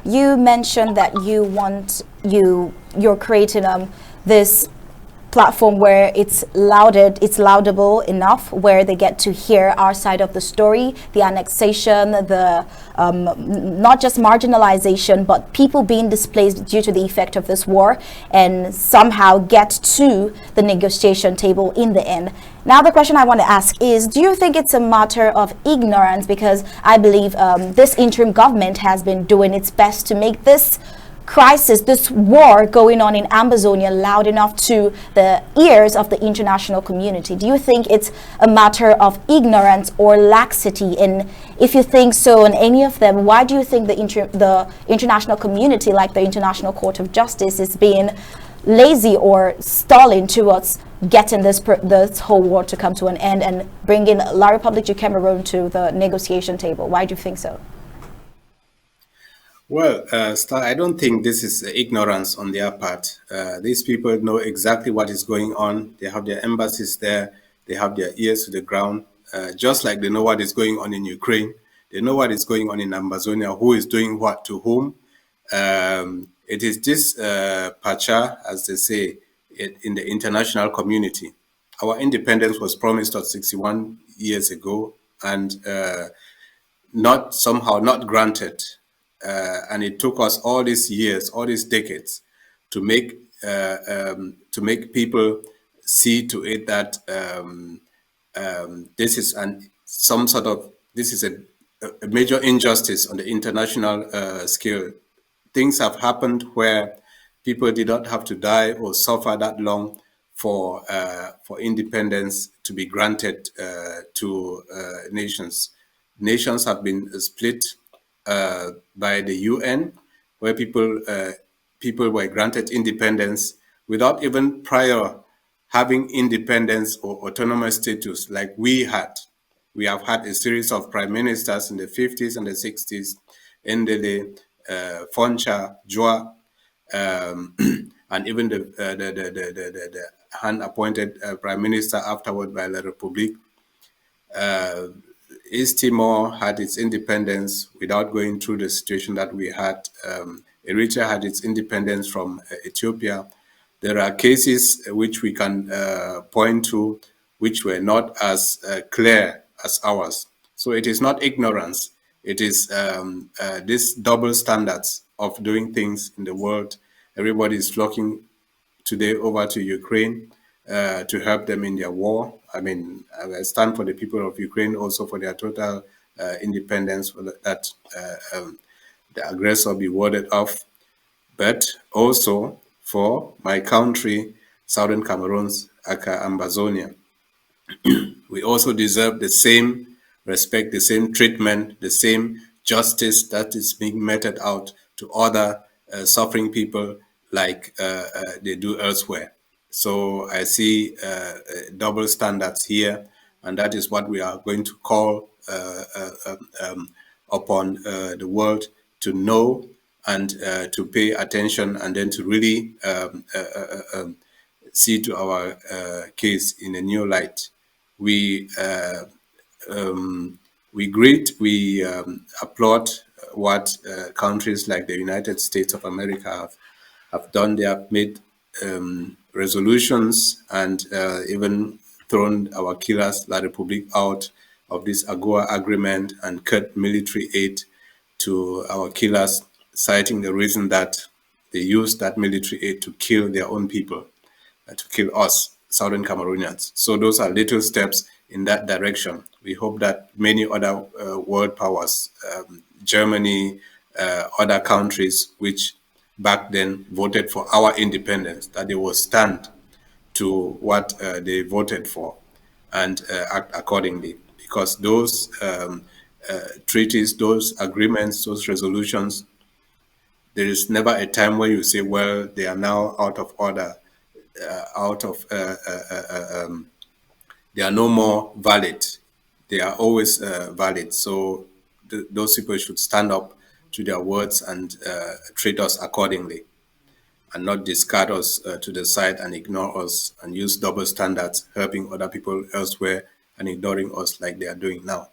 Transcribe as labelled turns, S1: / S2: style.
S1: You mentioned that you're creating this platform where it's laudable enough, where they get to hear our side of the story, the annexation, the not just marginalization, but people being displaced due to the effect of this war, and somehow get to the negotiation table in the end. Now, the question I want to ask is, do you think it's a matter of ignorance? Because I believe this interim government has been doing its best to make this crisis, this war going on in Ambazonia, loud enough to the ears of the international community. Do you think it's a matter of ignorance or laxity? And if you think so on any of them, why do you think the international community, like the International Court of Justice, is being lazy or stalling towards getting this whole war to come to an end and bringing La République du Cameroon to the negotiation table? Why do you think so?
S2: Well, Star, I don't think this is ignorance on their part. These people know exactly what is going on. They have their embassies there. They have their ears to the ground, just like they know what is going on in Ukraine. They know what is going on in Ambazonia, who is doing what to whom. It is this pacha, as they say, in the international community. Our independence was promised us 61 years ago and not granted. And it took us all these years, all these decades, to make people see to it that this is a major injustice on the international scale. Things have happened where people did not have to die or suffer that long for independence to be granted to nations. Nations have been split by the UN, where people were granted independence without even prior having independence or autonomous status like we had. We have had a series of prime ministers in the 50s and the 60s, Ndula, Foncha, Joa, and even the hand-appointed prime minister afterward by La République. East Timor had its independence without going through the situation that we had. Eritrea had its independence from Ethiopia. There are cases which we can point to which were not as clear as ours. So it is not ignorance. It is this double standards of doing things in the world. Everybody is flocking today over to Ukraine to help them in their war. I mean, I stand for the people of Ukraine, also for their total independence, that the aggressor be warded off, but also for my country, Southern Cameroon's aka Ambazonia. We also deserve the same respect, the same treatment, the same justice that is being meted out to other suffering people like they do elsewhere. So I see double standards here, and that is what we are going to call upon the world to know and to pay attention, and then to really see to our case in a new light. We applaud what countries like the United States of America have done. They have made resolutions and even thrown our killers, La République, out of this AGOA agreement and cut military aid to our killers, citing the reason that they used that military aid to kill their own people, to kill us, Southern Cameroonians. So those are little steps in that direction. We hope that many other world powers, Germany, other countries which back then voted for our independence, that they will stand to what they voted for and act accordingly. Because those treaties, those agreements, those resolutions, there is never a time where you say, well, they are now out of order, they are no more valid. They are always valid. So those people should stand up to their words and treat us accordingly, and not discard us to the side and ignore us and use double standards, helping other people elsewhere and ignoring us like they are doing now.